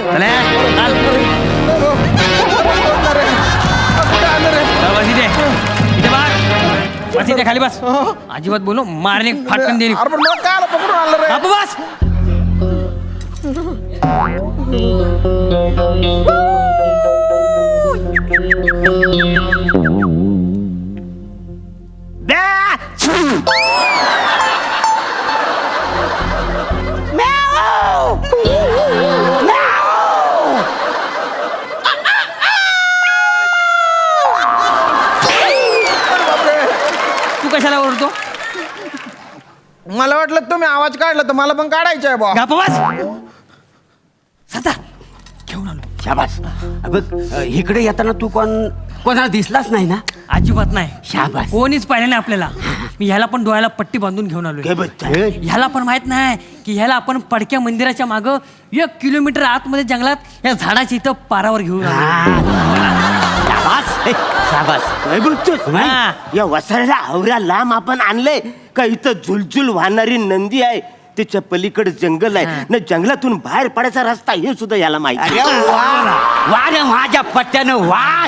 चला चाल. बस इथे इथे बस इथे खाली बस. अजिबात बोलू मारणे फाटकन देईल. अरे पण मग काय आलं, पकडून आणलं रे. बापू बस. तू कशाला ओरडतो? मला वाटलं तुम्ही आवाज काढला तर मला पण काढायचं आहे बा. बापू बस. सता घेऊन आलो. शाबास. बघ इकडे येताना तू कोणाला दिसलाच नाही ना? अजिबात नाही. शाबास. कोणीच पाहिलं नाही आपल्याला. मी ह्याला पण डोळ्याला पट्टी बांधून घेऊन आलोय. ह्याला पण माहित नाही की ह्याला आपण पडक्या मंदिराच्या मागं 1 किलोमीटर आतमध्ये जंगलात या झाडाच्या इथं पारावर घेऊन आलो. शाबास. हा. या वसाऱ्याला आवऱ्या लांब आपण आणलंय का? इथं झुलझुल वाहणारी नंदी आहे, त्याच्या पलीकडे जंगल आहे ना, जंगलातून बाहेर पडायचा रस्ता हे सुद्धा याला माहिती. वा रे माझ्या पट्ट्यानं वा.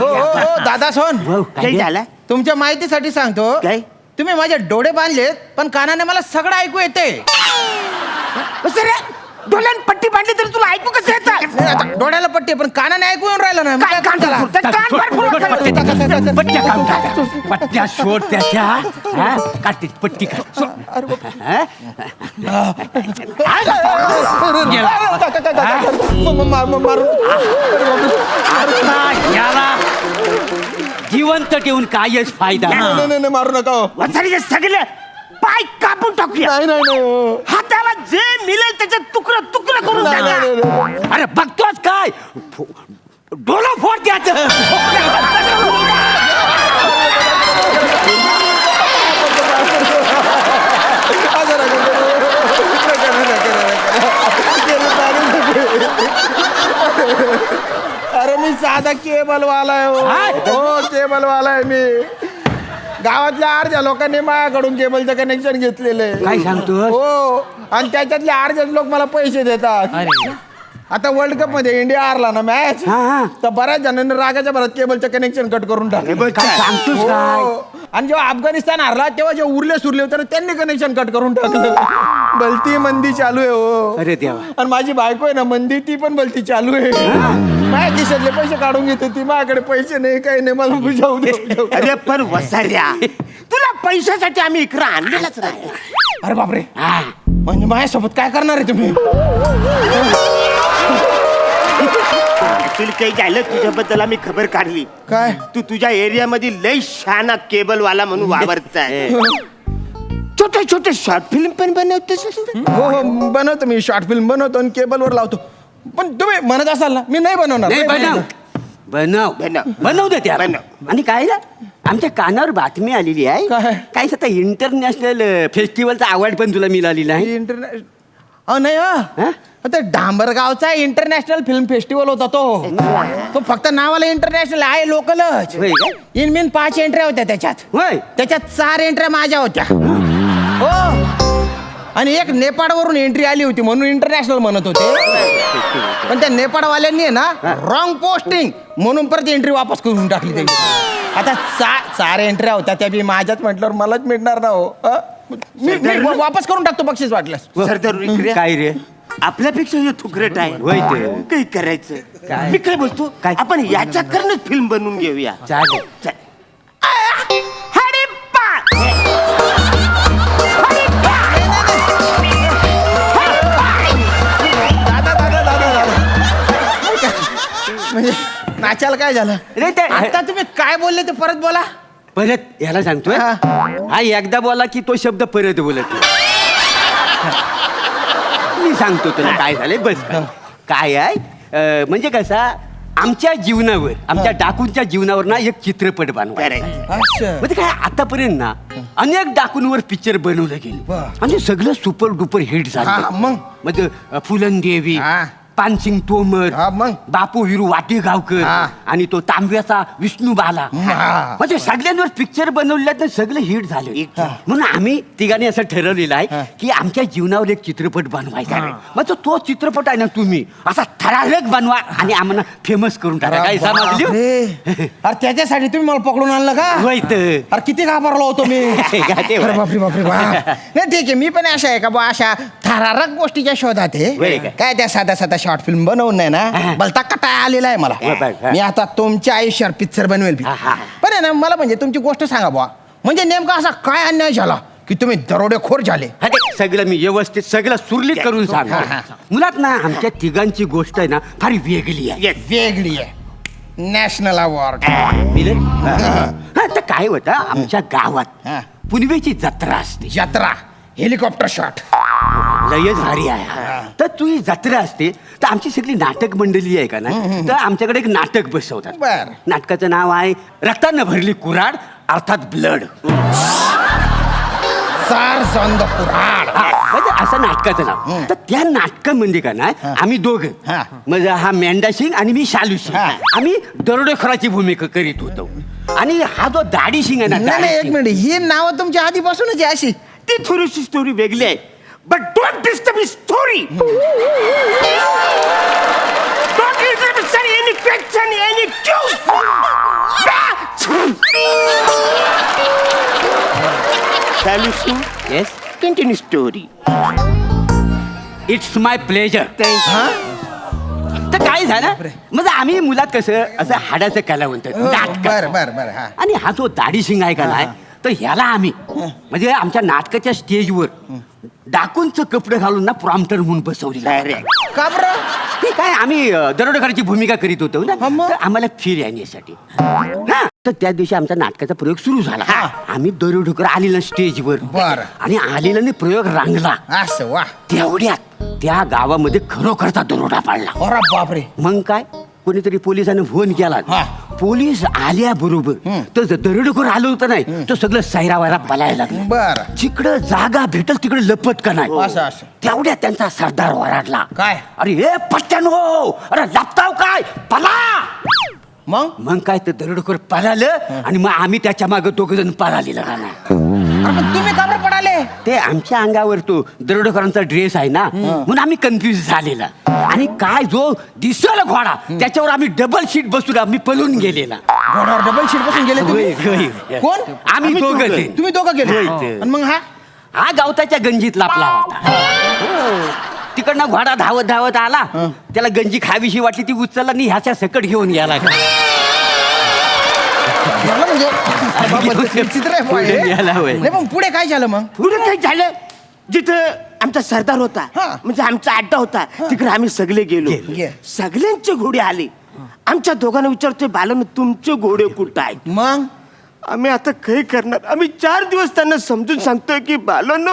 दादा सोन, काय झालं? तुमच्या माहितीसाठी सांगतो. काय? तुम्ही माझे डोळे बांधलेत पण कानाने मला सगळं ऐकू येते. डोळ्यान पट्टी बांधली तरी तुला ऐकू कसं येतं? आता डोळ्याला पट्टी पण कानाने ऐकू येऊन राहिलं ना. काय काम झाला? पट्ट्या काम टाका. पट्ट्या सोड त्याच्या. काढते पट्टी काढ. याला जिवंत ठेवून कायच फायदा. मारू नका. वसारीचे सगळे पाय कापून टाकूया. हाताला जे मिळेल त्याच्यात तुकडं तुकडं करून टाका. अरे बघतोच काय डोला फोड त्याचं. अरे मी साधा केबल वाला आहे. हो केबल वाला आहे मी. गावातल्या अर्ध्या लोकांनी माझ्याकडून केबलचं कनेक्शन घेतलेलं आहे. काय सांगतो? हो, आणि त्याच्यातले अर्धेच लोक मला पैसे देतात. अरे आता वर्ल्ड कप मध्ये इंडिया हारला ना मॅच, तर बऱ्याच जणांनी रागाच्या भरात केबलचं कनेक्शन कट करून टाकलं. काय सांगतोस काय? हो. आणि जेव्हा अफगाणिस्तान हारला तेव्हा जे उरले सुरले होते ना, त्यांनी कनेक्शन कट करून टाकलं. भलती मंदी चालू आहे. हो अरे देवा. आणि माझी बायको आहे ना मंदी, ती पण भलती चालू आहे. माझ्या खिशातले पैसे काढून घेते ती. माझ्याकडे पैसे नाही, काही नाही. मला बुजावू दे. अरे पण वसाऱ्या, तुला पैशासाठी आम्ही इकडं आणलेलंच नाही. अरे बापरे, म्हणजे माझ्यासोबत काय करणार आहे तुम्ही? तुला काही झालं तुझ्याबद्दल आम्ही खबर काढली. काय? तू तुझ्या एरियामध्ये लय शहाणा केबल वाला म्हणून वावरताय. छोटे छोटे शॉर्ट फिल्म पण बनवतोस. हो हो बनवतो मी. शॉर्ट फिल्म बनवतो आणि केबलवर लावतो. पण तुम्ही म्हणत असाल ना, मी नाही बनवणार. नाही बनव बनव बनव. बनवू दे त्या. बनव. आणि काय ना आमच्या कानावर बातमी आलेली आहे. काय? काय आता इंटरनॅशनल फेस्टिवलचा अवॉर्ड पण तुला मिळालेला आहे. इंटरनॅशनल नाही हा? आता डांबरगावचा इंटरनॅशनल फिल्म फेस्टिवल होता तो फक्त नावाला इंटरनॅशनल आहे, लोकलच. होय का? इनमीन 5 एंट्र्या होत्या त्याच्यात. होय. त्याच्यात 4 एंट्र्या माझ्या होत्या. हो, आणि एक नेपाळवरून एंट्री आली होती म्हणून इंटरनॅशनल म्हणत होते. पण त्या नेपाळवाल्यांनी आहे ना रॉंग पोस्टिंग म्हणून परत एंट्री वापस करून टाकली त्याची. आता 4 एंट्र्या होत्या त्या बी माझ्याच म्हटल्यावर मलाच मिळणार ना. हो मी वापस करून टाकतो बक्षीस वाटल्यास. सरदार इकडे. काय रे? आपल्यापेक्षा हे थुकरट आहे. होय ते. काही करायचं. मी काय बोलतो, काय? आपण याच्याकडनंच फिल्म बनवून घेऊया. चालेल. चल. हरिप्पा! म्हणजे नाचायला काय झालं? रे ते आता तुम्ही काय बोलले ते परत बोला. परत याला सांगतोय. हा एकदा बोला की तो शब्द परत बोलत नाही. मी सांगतो तुला काय झालंय. बस काय आहे म्हणजे कसा आमच्या जीवनावर, आमच्या डाकूंच्या जीवनावर ना एक चित्रपट बनवायचा. म्हणजे काय आतापर्यंत ना अनेक डाकूंवर पिक्चर बनवलं गेलं आणि सगळं सुपर डुपर हिट झालं. मग म्हणजे फुलंदेवी, पानसिंग तोमर, हा, मग? बापू विरू वाटेगावकर हा. आणि तो तांब्याचा विष्णू बाला, हा. म्हणजे सगळ्यांवर पिक्चर बनवले तर सगळे हिट झाले. म्हणून आम्ही तिघांनी असं ठरवलेलं आहे की आमच्या जीवनावर एक चित्रपट बनवायचा आहे. मग तो चित्रपट आहे ना तुम्ही असा थरारक बनवा आणि आम्हाला फेमस करून टाका. काय समजली? बापरे. अरे त्याच्यासाठी तुम्ही मला पकडून आणलं का? होय तर. अरे किती घाबरलो होतो मी. काय ते अरे बापरे बापरे बाप. नाही ठीक आहे, मी पण अशा आहे का बा अशा थरारक गोष्टीच्या शोधात होय आहे. काय? काय त्या साधा साधा शॉर्ट फिल्म बनवून नाही ना भलता कटाळा आलेला आहे मला. बरं. मी आता तुमच्या आयुष्यावर पिक्चर बनवेल. हा. पण आहे ना मला म्हणजे तुमची गोष्ट सांगा बुवा, म्हणजे नेमका असा काय अन्याय झाला की तुम्ही दरोडेखोर झाले? हा, ते सगळं मी व्यवस्थित सगळं सुरळीत करून सांगतो. मुलात ना आमच्या तिघांची गोष्ट आहे ना फार वेगळी आहे. वेगळी आहे. National award. मिलन? हा, तर काय होतं आमच्या गावात हा. पुनवेची जत्रा असते. यात्रा हेलिकॉप्टर शॉट. लयच भारी आहे. तर तुझी जत्रा असते तर आमची सगळी नाटक मंडळी आहे का ना, तर आमच्याकडे एक नाटक बसवतात. बर. नाटकाचं नाव आहे रक्तानं भरली कुऱ्हाड अर्थात ब्लड. म्हणजे असं नाटकाचं नाव. तर त्या नाटकामध्ये का नाही आम्ही दोघं हा. म्हणजे हा मेंढा सिंग आणि मी शालू सिंग हा. आम्ही दरोडेखोराची भूमिका करीत होतो. आणि हा जो दाढी सिंग आहे ना, नाही दाढी नाही, एक सिंग, मिनिट, ही नाव तुमच्या आधीपासूनच आहे अशी. ती थोडीशी स्टोरी वेगळी आहे. बट डोंट डिस्टर्ब ही story. Don't interrupt any question any cues. Shalu Singh, yes, continue story. It's my pleasure. तर काय झालं म्हणजे आम्ही मुलात कसं असं हाडाचं कलावंत नाटक. बर बर बर. हा. आणि हा जो दाढी सिंग आहे का नाही, तर ह्याला आम्ही म्हणजे आमच्या नाटकाच्या स्टेजवर डाकूंचं कपडे घालून ना प्रॉम्प्टर म्हणून बसवली. का बरं? ते काय आम्ही दरोडेखोराची भूमिका करीत होतो ना, हा, मग? तर आम्हाला फीर येण्यासाठी. हा, तर त्या दिवशी आमचा नाटकाचा प्रयोग सुरू झाला. आम्ही दरोडेखोर आलेला स्टेजवर. बरं. आणि आलेला नाही प्रयोग रांगला. असं वा. तेवढ्यात त्या गावामध्ये खरोखरचा दरोडा पाडला. अरे बापरे. मग काय कोणीतरी पोलिसांनी फोन केला. हा. पोलीस आल्याबरोबर तर दरोडेखोर आलं होतं नाही, तो सगळं सैरावायरा पलायला लागला. बर. जिकडं जागा भेटल तिकडे लपत का नाही. असं असं. तेवढ्या त्यांचा सरदार ओरडला. काय? अरे हे पट्ट्यानो, अरे लपताव काय, पला. मग काय तर दरोडेखोर पळालं आणि मग आम्ही त्याच्या मागे दोघ जण पळालेला का नाही. अरे पण तुम्ही का बरं पडाले? ते आमच्या अंगावर तो दरोडेखोरांचा ड्रेस आहे ना, म्हणून आम्ही कन्फ्युज झालेला. आणि काय जो दिसला घोडा त्याच्यावर आम्ही डबल सीट बसून आम्ही पळून गेलेला. घोड्यावर डबल शीट बसून गेले तुम्ही? होय, होय. कोण? आम्ही दोघं जण. तुम्ही दोघं गेले? होय तर. आणि मग हा गावताच्या गंजीत लापला होता. हो. तिकडनं घोडा धावत धावत आला, त्याला गंजी खावीशी वाटली, ती उचलला आणि ह्याच्या सकट घेऊन गेला. झालं म्हणजे बाबा, चित्र आहे बुवा हे. पुढे गेला होय. नाही पण पुढे काय झालं मग? पुढे काय झालं? जिथं आमचा सरदार होता, हा. म्हणजे आमचा अड्डा होता, तिकडे आम्ही सगळे गेलो. गे. सगळ्यांचे घोडे आले. आमच्या दोघांना विचारतोय, बालन तुमचे घोडे कुठं आहेत? मग आम्ही आता काय करणार? आम्ही 4 दिवस त्यांना समजून सांगतोय की बालन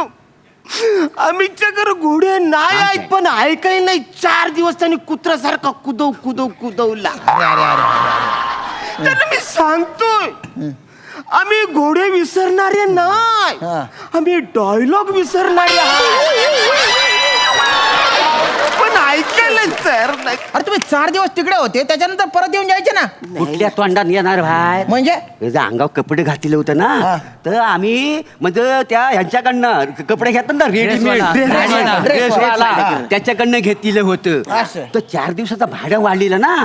आम्हीच्याकडे घोडे नाही आहेत, पण ऐकाय नाही. 4 दिवस त्यांनी कुत्र्यासारखा कुदवला. अरे अरे अरे अरे. त्यांना मी सांगतोय आम्ही घोडे विसरणारे नाही, हा. आम्ही डायलॉग विसरणारे आहोत. पण ऐकायला तयार नाही. अरे तुम्ही 4 दिवस तिकडे होते, त्याच्यानंतर परत येऊन जायचे ना. कुठल्या तोंडात येणार भाई? म्हणजे त्याचं अंगावर कपडे घातले होते ना, हा. तर आम्ही म्हणजे त्या ह्यांच्याकडनं कपडे घेतात ना रेडीमेड ड्रेसवाला. ड्रेसवाला, हा. त्याच्याकडनं घेतलेलं होतं. असं. तर 4 दिवसाचं भाडं वाढलेलं ना,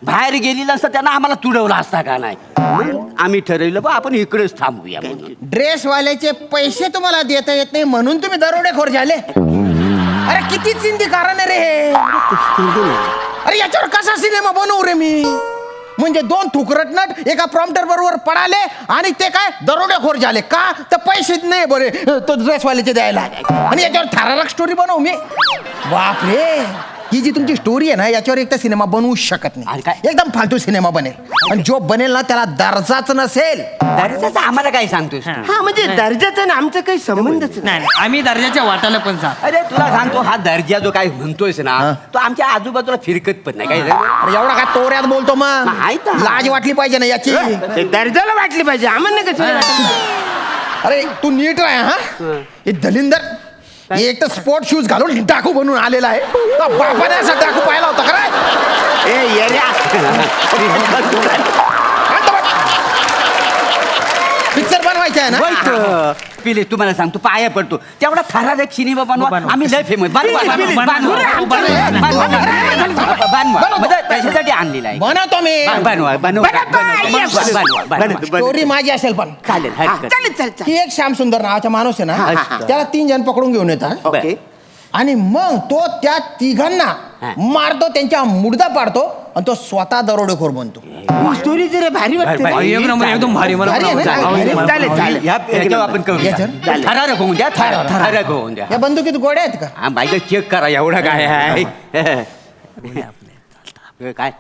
बाहेर गेलेलं असतं त्यांना आम्हाला तुडवला असता का नाही. मग आम्ही ठरवलं बा आपण इकडेच थांबूया म्हणून. ड्रेसवाल्याचे पैसे तुम्हाला देता येत नाही म्हणून तुम्ही दरोडेखोर झाले? अरे किती चिंती कारण आहे रे हे. अरे याच्यावर कसा सिनेमा बनवू रे मी? म्हणजे 2 थुकरटनट एका प्रॉम्प्टर बरोबर पडाले आणि ते काय दरोडेखोर झाले का? तर पैसे नाही बरे तो ड्रेसवाल्याचे द्यायला, आणि याच्यावर थरारक स्टोरी बनवू मी? बापरे. ही जी तुमची स्टोरी आहे ना, याच्यावर एक तर सिनेमा बनवू शकत अरे नाही. काय? एकदम फालतू सिनेमा बनेल, आणि जो बनेल ना त्याला दर्जाच नसेल. दर्जाचं आम्हाला काय सांगतोस तू? हा, म्हणजे दर्जाचा ना आमचा काही संबंधच नाही. नाही आम्ही दर्जाच्या वाटाला पण जा. अरे तुला सांगतो, हा दर्जा जो काय म्हणतोयस ना, तो आमच्या आजूबाजूला फिरकत पण नाही काय. अरे एवढा काय तोऱ्यात बोलतो मग? नाही तर. लाज वाटली पाहिजे ना याची. ते दर्जाला वाटली पाहिजे, आम्हाला कसं? अरे तू नीट राह. हा हे दलिंदर एक तर स्पोर्ट शूज घालून डाकू बनून आलेला आहे का बापाने असा डाकू पाहिला होता का पिक्चर बनवायचा आहे ना पिले तुम्हाला सांगतो पाया पडतो तेवढा थरारक सिनेमा बनवा आम्ही लय फेमस त्याच्यासाठी आणलेला आहे बनवतो मी स्टोरी माझी असेल पण चालेल की एक श्याम सुंदर नावाचा माणूस आहे ना त्याला 3 जण पकडून घेऊन येतात ओके आणि मग तो त्या तिघांना मारतो त्यांच्या मुडदा पाडतो आणि तो स्वतः दरोडेखोर बनतो स्टोरी जरा भारी वाटते एकदम भारी मला भारी आहे ना? चालेल याच्यावर आपण करू थरारक होऊन द्या थरारक होऊन द्या या बंदुकीत गोड्या आहेत का हा बाईक चेक करा एवढा काय आहे काय